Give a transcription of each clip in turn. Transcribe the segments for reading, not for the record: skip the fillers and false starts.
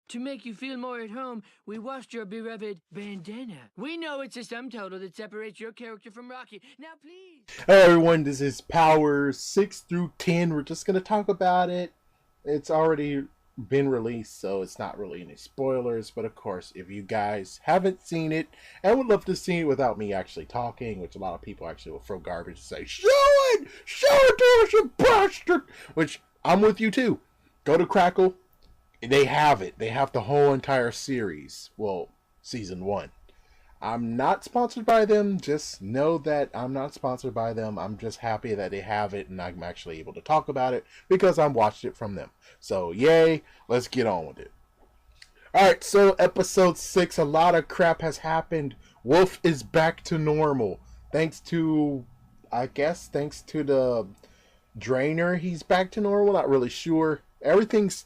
To make you feel more at home, we washed your beloved bandana. We know it's a sum total that separates your character from Rocky. Now, please. Hey everyone, this is Power 6 through 10. We're just going to talk about it. It's already been released, so it's not really any spoilers. But of course, if you guys haven't seen it and would love to see it without me actually talking, which a lot of people actually will throw garbage and say, show it! Show it to us, you bastard! Which, I'm with you too. Go to Crackle. They have it. They have the whole entire series. Well, season 1. I'm not sponsored by them. Just know that I'm not sponsored by them. I'm just happy that they have it and I'm actually able to talk about it because I watched it from them. So, yay. Let's get on with it. Alright, so episode 6. A lot of crap has happened. Wolf is back to normal. Thanks to, I guess, thanks to the drainer, he's back to normal. Not really sure. Everything's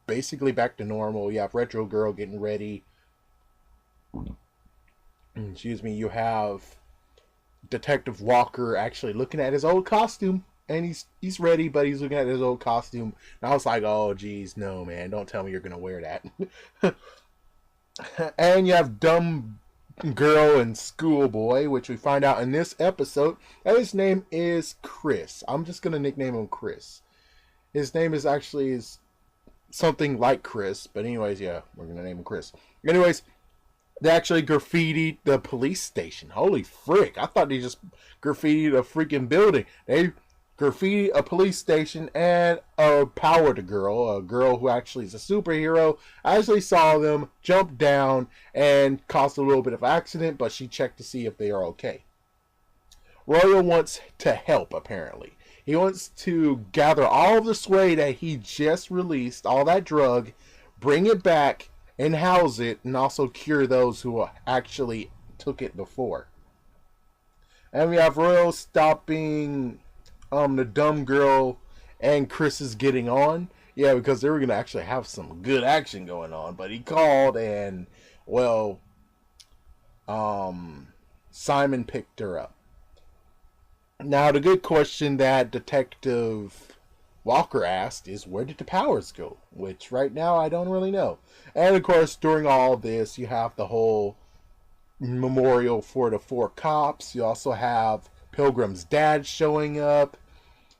basically back to normal. You have Retro Girl getting ready. Excuse me, you have Detective Walker actually looking at his old costume, and he's ready, but he's looking at his old costume. And I was like, oh geez, no man, don't tell me you're gonna wear that. And you have Dumb Girl and Schoolboy, which we find out in this episode that his name is Chris. I'm just gonna nickname him Chris. His name is actually something like Chris, but anyways, yeah, we're gonna name him Chris. Anyways, they actually graffitied the police station. Holy frick. I thought they just graffitied a freaking building. They graffitied a police station and a powered girl. A girl who actually is a superhero. I actually saw them jump down and caused a little bit of accident, but she checked to see if they are okay. Royal wants to help, apparently. He wants to gather all of the sway that he just released, all that drug, bring it back, and house it, and also cure those who actually took it before. And we have Royal stopping the Dumb Girl and Chris is getting on. Yeah, because they were going to actually have some good action going on. But he called and, well, Simon picked her up. Now, the good question that Detective Walker asked is, where did the powers go? Which right now I don't really know. And of course, during all this, you have the whole memorial for the 4 cops. You also have Pilgrim's dad showing up.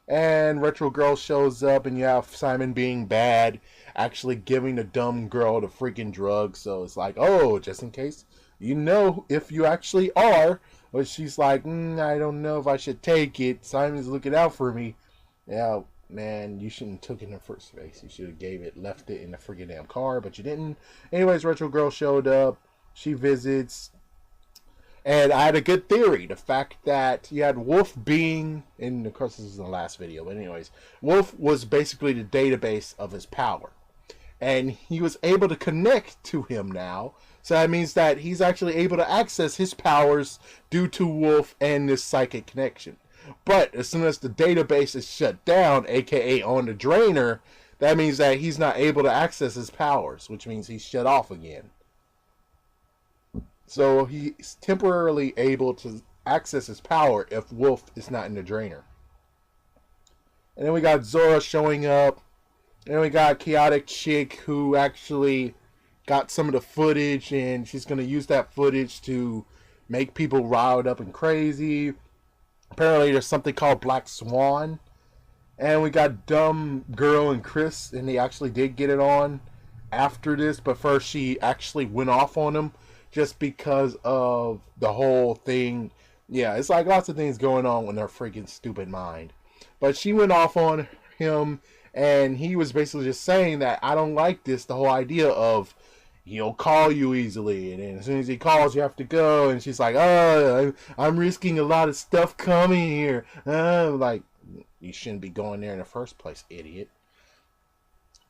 And Retro Girl shows up, and you have Simon being bad, actually giving the dumb girl the freaking drug. So it's like, oh, just in case you know if you actually are. But she's like, I don't know if I should take it. Simon's looking out for me. Yeah, man, you shouldn't have took it in the first place. You should have left it in the freaking damn car, but you didn't. Anyways, Retro Girl showed up. She visits. And I had a good theory. The fact that you had Wolf being, and of course this is in the last video, but anyways, Wolf was basically the database of his power. And he was able to connect to him now. So that means that he's actually able to access his powers due to Wolf and this psychic connection. But as soon as the database is shut down, aka on the drainer, that means that he's not able to access his powers, which means he's shut off again. So he's temporarily able to access his power if Wolf is not in the drainer. And then we got Zora showing up. And then we got Chaotic Chick who actually got some of the footage, and she's going to use that footage to make people riled up and crazy. Apparently there's something called Black Swan. And we got Dumb Girl and Chris, and they actually did get it on after this, but first she actually went off on him just because of the whole thing. Yeah, it's like lots of things going on in her freaking stupid mind. But she went off on him, and he was basically just saying that I don't like this, the whole idea of he'll call you easily, and then as soon as he calls you have to go, and she's like, oh, I'm risking a lot of stuff coming here. Like, you shouldn't be going there in the first place, idiot.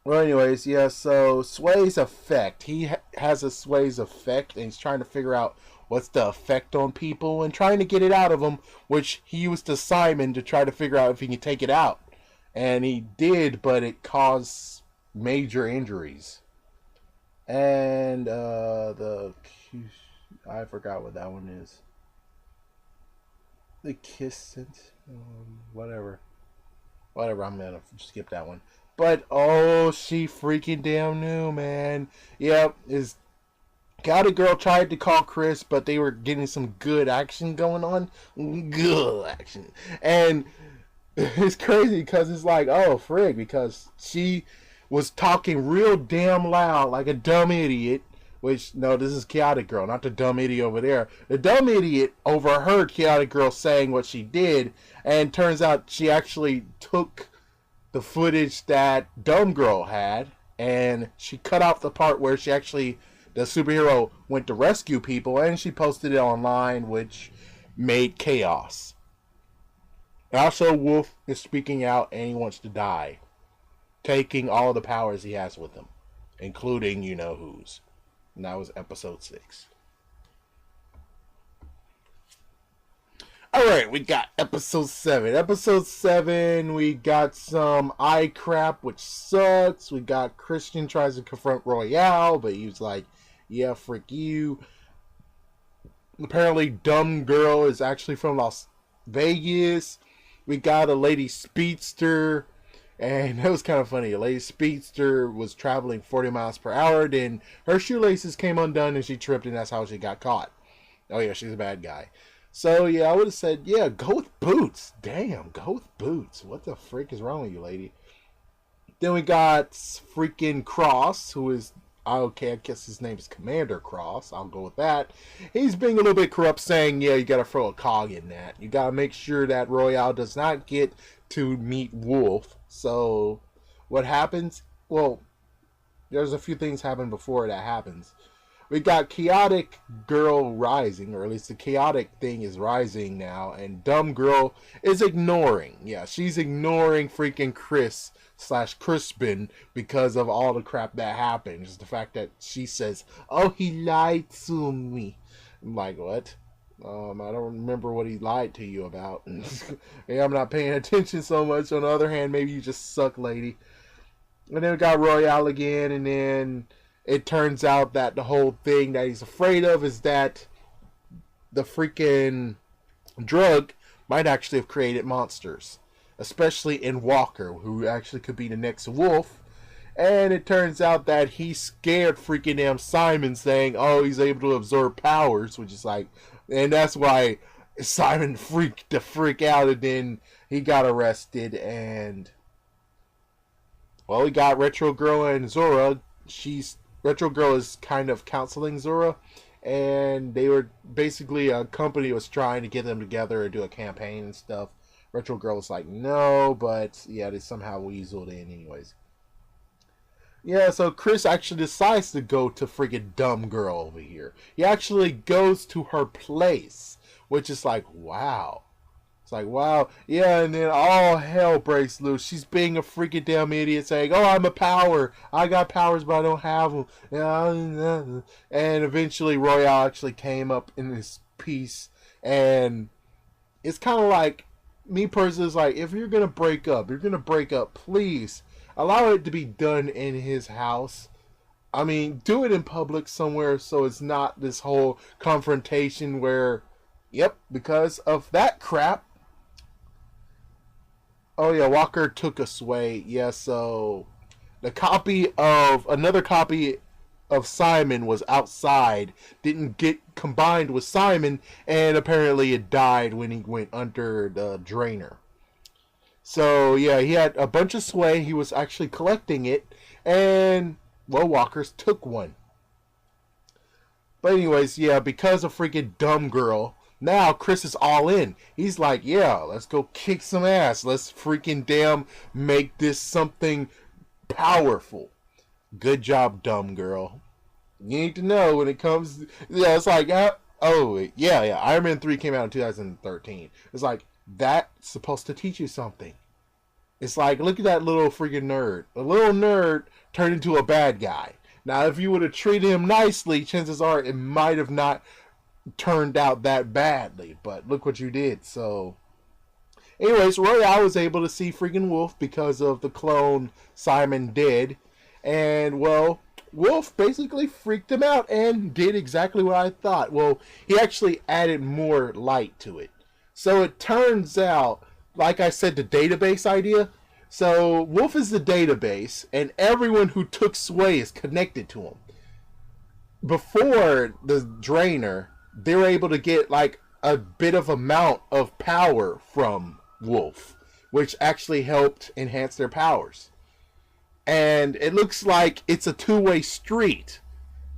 Well, anyways, yeah, so Sway's effect. He has a Sway's effect, and he's trying to figure out what's the effect on people and trying to get it out of them, which he used to Simon to try to figure out if he can take it out. And he did, but it caused major injuries. And I forgot what that one is. The kiss, whatever. I'm gonna skip that one. But oh, she freaking damn knew, man. Yep, his Chaotic Girl tried to call Chris, but they were getting some good action going on. Good action. And it's crazy because it's like, oh, frig, because she was talking real damn loud like a dumb idiot. Which, no, this is Chaotic Girl, not the dumb idiot over there. The dumb idiot overheard Chaotic Girl saying what she did, and turns out she actually took the footage that Dumb Girl had, and she cut off the part where she actually, the superhero, went to rescue people, and she posted it online, which made chaos. Also, Wolf is speaking out, and he wants to die, taking all the powers he has with him, including you-know-whos. And that was episode 6. Alright, we got episode 7. Episode 7, we got some eye crap, which sucks. We got Christian tries to confront Royale, but he was like, yeah, frick you. Apparently, Dumb Girl is actually from Las Vegas. We got a lady speedster. And that was kind of funny. A lady speedster was traveling 40 miles per hour. Then her shoelaces came undone and she tripped, and that's how she got caught. Oh, yeah, she's a bad guy. So, yeah, I would have said, yeah, go with Boots. Damn, go with Boots. What the frick is wrong with you, lady? Then we got freaking Cross, who is, okay, I guess his name is Commander Cross. I'll go with that. He's being a little bit corrupt, saying, yeah, you got to throw a cog in that. You got to make sure that Royale does not get to meet Wolf. So, what happens? Well, there's a few things happen before that happens. We got Chaotic Girl rising, or at least the chaotic thing is rising now, and Dumb Girl is ignoring. Yeah, she's ignoring freaking Chris/Crispin because of all the crap that happened. Just the fact that she says, oh, he lied to me. I'm like, what? I don't remember what he lied to you about. Yeah, I'm not paying attention so much. On the other hand, maybe you just suck, lady. And then we got Royale again, and then it turns out that the whole thing that he's afraid of is that the freaking drug might actually have created monsters. Especially in Walker, who actually could be the next Wolf. And it turns out that he scared freaking damn Simon, saying, oh, he's able to absorb powers, which is like, and that's why Simon freaked the freak out, and then he got arrested. And well, we got Retro Girl and Zora. Retro Girl is kind of counseling Zora, and they were basically, a company was trying to get them together and do a campaign and stuff. Retro Girl was like, no, but yeah, they somehow weaseled in anyways. Yeah, so Chris actually decides to go to freaking Dumb Girl over here. He actually goes to her place, which is like, wow. It's like, wow. Yeah, and then all hell breaks loose. She's being a freaking damn idiot, saying, oh, I'm a power. I got powers, but I don't have them. And eventually Royale actually came up in this piece, and it's kind of like, me personally, is like, if you're going to break up, please allow it to be done in his house. I mean, do it in public somewhere so it's not this whole confrontation where, yep, because of that crap. Oh yeah, Walker took us away. Yeah, so another copy of Simon was outside, didn't get combined with Simon, and apparently it died when he went under the drainer. So, yeah, he had a bunch of sway. He was actually collecting it. And, well, Walkers took one. But anyways, yeah, because of freaking Dumb Girl, now Chris is all in. He's like, yeah, let's go kick some ass. Let's freaking damn make this something powerful. Good job, Dumb Girl. You need to know when it comes... Yeah, it's like, yeah, Iron Man 3 came out in 2013. It's like, that's supposed to teach you something. It's like, look at that little freaking nerd. A little nerd turned into a bad guy. Now, if you would have treated him nicely, chances are it might have not turned out that badly. But look what you did. So, anyways, Royale was able to see freaking Wolf because of the clone Simon did. And, well, Wolf basically freaked him out and did exactly what I thought. Well, he actually added more light to it. So it turns out, like I said, the database idea, So Wolf is the database, and everyone who took Sway is connected to him. Before the Drainer, they were able to get like a bit of amount of power from Wolf, which actually helped enhance their powers. And it looks like it's a two-way street.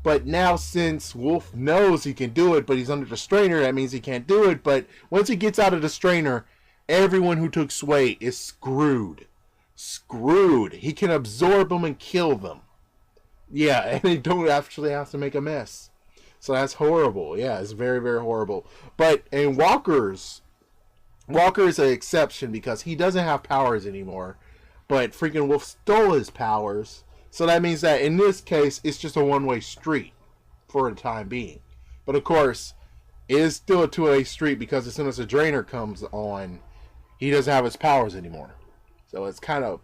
But now, since Wolf knows he can do it, but he's under the strainer, that means he can't do it. But once he gets out of the strainer, everyone who took Sway is screwed. Screwed. He can absorb them and kill them. Yeah, and they don't actually have to make a mess. So that's horrible. Yeah, it's very, very horrible. But in Walker is an exception because he doesn't have powers anymore. But freaking Wolf stole his powers. So that means that in this case, it's just a one-way street for the time being. But of course, it is still a two-way street because as soon as the Drainer comes on, he doesn't have his powers anymore. So it's kind of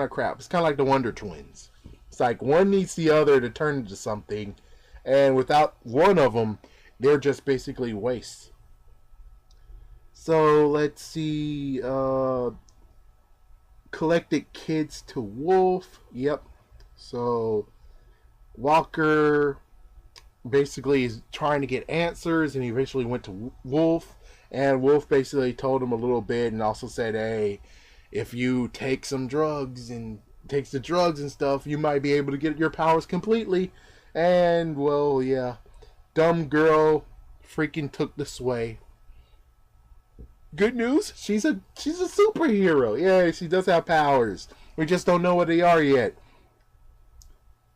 crap. It's kind of like the Wonder Twins. It's like one needs the other to turn into something, and without one of them, they're just basically waste. So let's see. Collected kids to Wolf. Yep. So Walker basically is trying to get answers, and he eventually went to Wolf, and Wolf basically told him a little bit and also said, hey, if you take some drugs and takes the drugs and stuff, you might be able to get your powers completely. And well, yeah, dumb girl freaking took the Sway. Good news, she's a superhero. Yeah, she does have powers. We just don't know what they are yet.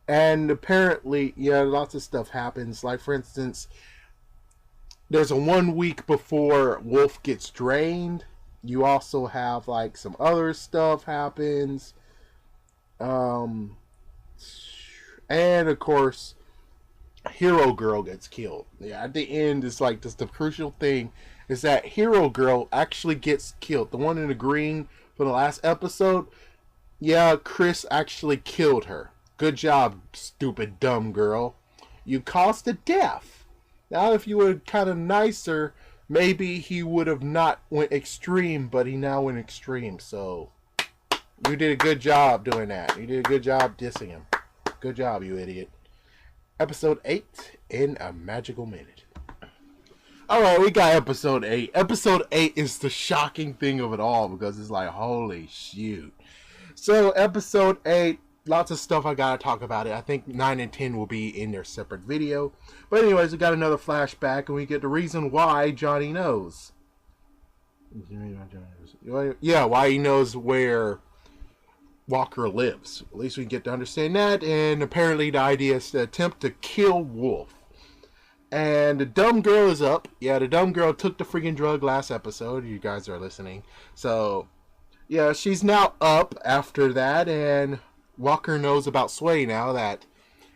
And apparently, yeah, lots of stuff happens. Like, for instance, there's a 1 week before Wolf gets drained. You also have, like, some other stuff happens. And, of course, Hero Girl gets killed. Yeah, at the end, it's like, just the crucial thing is that Hero Girl actually gets killed. The one in the green from the last episode, yeah, Chris actually killed her. Good job, stupid dumb girl. You caused a death. Now, if you were kind of nicer, maybe he would have not went extreme, but he now went extreme. So, you did a good job doing that. You did a good job dissing him. Good job, you idiot. Episode 8 in a magical minute. Alright, we got episode 8. Episode 8 is the shocking thing of it all because it's like, holy shoot. So, episode 8, lots of stuff I gotta talk about it. I think 9 and 10 will be in their separate video. But anyways, we got another flashback and we get the reason why Johnny knows. Yeah, why he knows where Walker lives. At least we get to understand that. And apparently the idea is to attempt to kill Wolf. And the dumb girl is up. Yeah, the dumb girl took the freaking drug last episode. You guys are listening. So, yeah, she's now up after that. And Walker knows about Sway now that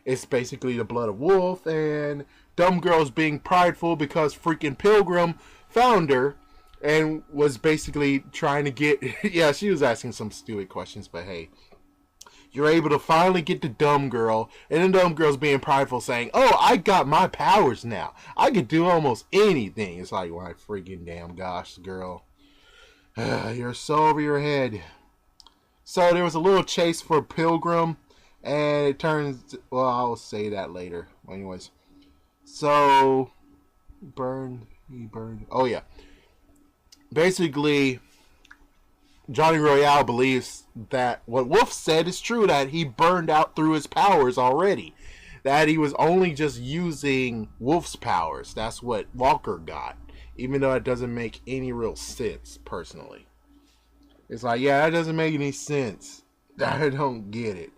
it's basically the blood of Wolf. And dumb girl's being prideful because freaking Pilgrim found her and was basically trying to get... yeah, she was asking some stupid questions, but hey. You're able to finally get the dumb girl, and the dumb girl's being prideful saying, oh, I got my powers now. I can do almost anything. It's like, my freaking damn gosh, girl. You're so over your head. So there was a little chase for Pilgrim, and it turns... well, I'll say that later. Anyways. So, he burned... oh, yeah. Basically, Johnny Royale believes that what Wolf said is true, that he burned out through his powers already. That he was only just using Wolf's powers. That's what Walker got. Even though it doesn't make any real sense, personally. It's like, yeah, that doesn't make any sense. I don't get it.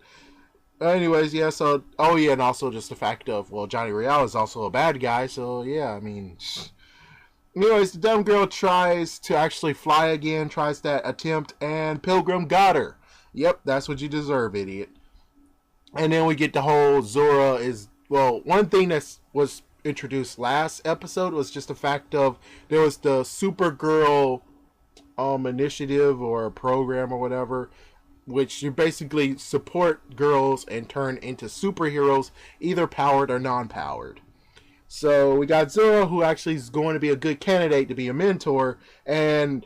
Anyways, yeah, so... oh, yeah, and also just the fact of, well, Johnny Royale is also a bad guy, so, yeah, I mean... anyways, the dumb girl tries to actually fly again, tries that attempt, and Pilgrim got her. Yep, that's what you deserve, idiot. And then we get the whole Zora is... well, one thing that was introduced last episode was just the fact of there was the Supergirl initiative or program or whatever, which you basically support girls and turn into superheroes, either powered or non-powered. So we got Zora, who actually is going to be a good candidate to be a mentor, and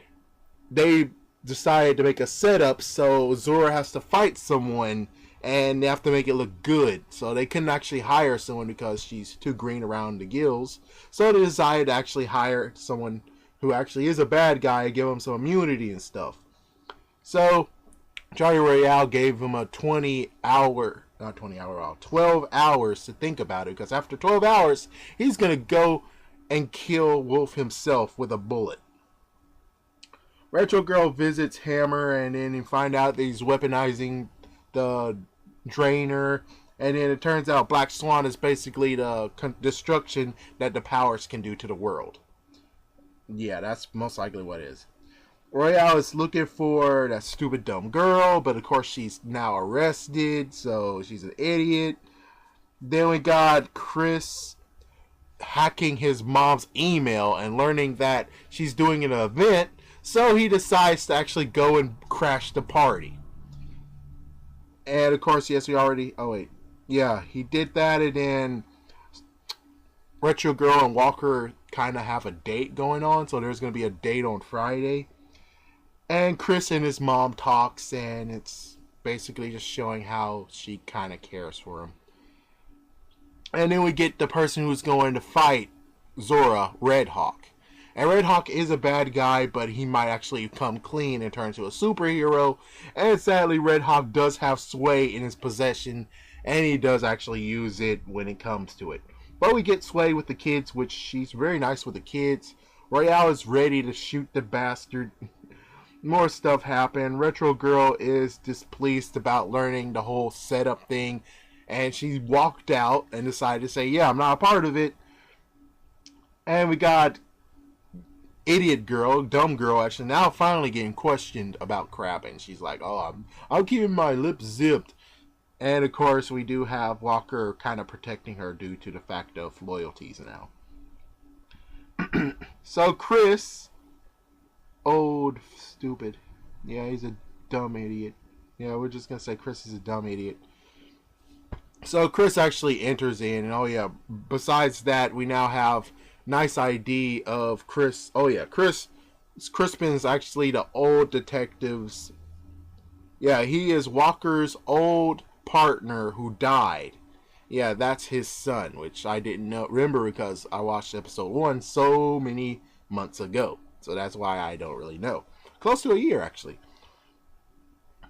they decided to make a setup so Zora has to fight someone and they have to make it look good. So they couldn't actually hire someone because she's too green around the gills. So they decided to actually hire someone who actually is a bad guy and give him some immunity and stuff. So Charlie Royale gave him a 12 hours to think about it, because after 12 hours, he's going to go and kill Wolf himself with a bullet. Retro Girl visits Hammer, and then you find out that he's weaponizing the Drainer, and then it turns out Black Swan is basically the destruction that the powers can do to the world. Yeah, that's most likely what it is. Royale is looking for that stupid dumb girl, but of course she's now arrested, so she's an idiot. Then we got Chris hacking his mom's email and learning that she's doing an event, so he decides to actually go and crash the party. And of course, yes, we already... Oh, wait. Yeah, he did that, and then Retro Girl and Walker kind of have a date going on, so there's going to be a date on Friday. And Chris and his mom talks, and it's basically just showing how she kind of cares for him. And then we get the person who's going to fight Zora, Red Hawk. And Red Hawk is a bad guy, but he might actually come clean and turn into a superhero. And sadly, Red Hawk does have sway in his possession, and he does actually use it when it comes to it. But we get sway with the kids, which she's very nice with the kids. Royale is ready to shoot the bastard. More stuff happened. Retro Girl is displeased about learning the whole setup thing, and she walked out and decided to say, yeah, I'm not a part of it. And we got Idiot Girl, Dumb Girl, actually now finally getting questioned about crap, and she's like, oh, I'm keeping my lips zipped. And of course, we do have Walker kind of protecting her due to the fact of loyalties now. So Chris, old stupid, yeah, he's a dumb idiot. Yeah, we're just gonna say Chris is a dumb idiot. So Chris actually enters in, and oh yeah, besides that, we now have nice ID of Chris. Oh yeah, Crispin is actually the old detective's. Yeah, he is Walker's old partner who died. Yeah, that's his son, which I didn't remember because I watched episode 1 so many months ago. So that's why I don't really know. Close to a year, actually.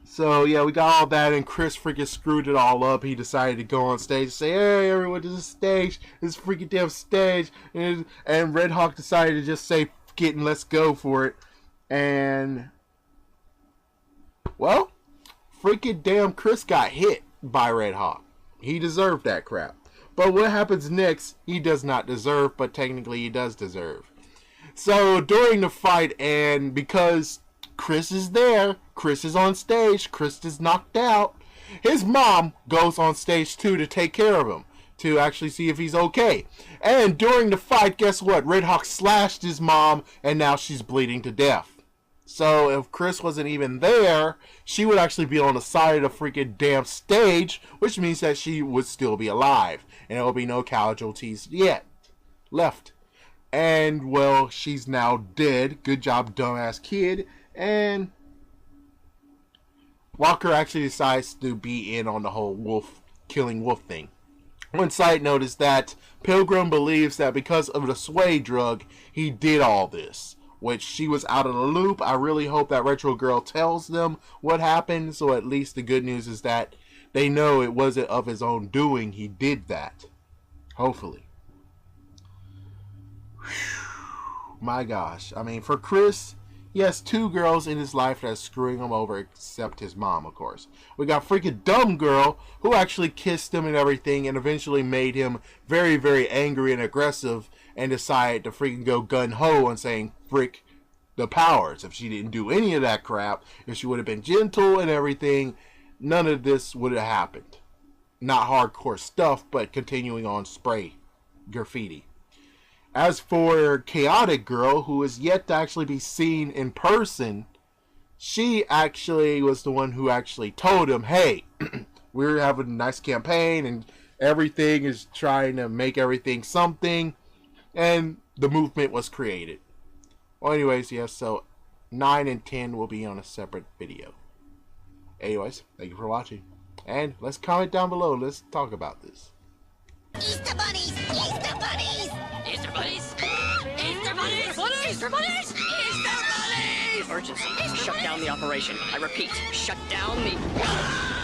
So, yeah, we got all that, and Chris freaking screwed it all up. He decided to go on stage and say, hey, everyone, this is stage. This is freaking damn stage. And Red Hawk decided to just say, F it, and let's go for it. And, well, freaking damn Chris got hit by Red Hawk. He deserved that crap. But what happens next, he does not deserve, but technically he does deserve. So, during the fight, and because Chris is there, Chris is on stage, Chris is knocked out, his mom goes on stage too to take care of him, to actually see if he's okay. And during the fight, guess what? Red Hawk slashed his mom, and now she's bleeding to death. So if Chris wasn't even there, she would actually be on the side of the freaking damn stage, which means that she would still be alive, and there will be no casualties yet left. And, well, she's now dead. Good job, dumbass kid. And Walker actually decides to be in on the whole killing wolf thing. One side note is that Pilgrim believes that because of the sway drug, he did all this, which she was out of the loop. I really hope that Retro Girl tells them what happened, so at least the good news is that they know it wasn't of his own doing. He did that. Hopefully. My gosh. I mean, for Chris, he has 2 girls in his life that's screwing him over, except his mom, of course. We got freaking Dumb Girl, who actually kissed him and everything, and eventually made him very, very angry and aggressive, and decided to freaking go gun-ho on saying, frick the powers. If she didn't do any of that crap, if she would have been gentle and everything, none of this would have happened. Not hardcore stuff, but continuing on spray graffiti. As for Chaotic Girl, who is yet to actually be seen in person, she actually was the one who actually told him, hey, we're having a nice campaign and everything is trying to make everything something, and the movement was created. Well, anyways, yes, so 9 and 10 will be on a separate video. Anyways, thank you for watching. And let's comment down below. Let's talk about this. Easter bunnies! Easter bunnies! Easter bunnies! Easter bunnies! Easter bunnies! Easter bunnies! Urgency. Shut down the operation. I repeat, shut down the...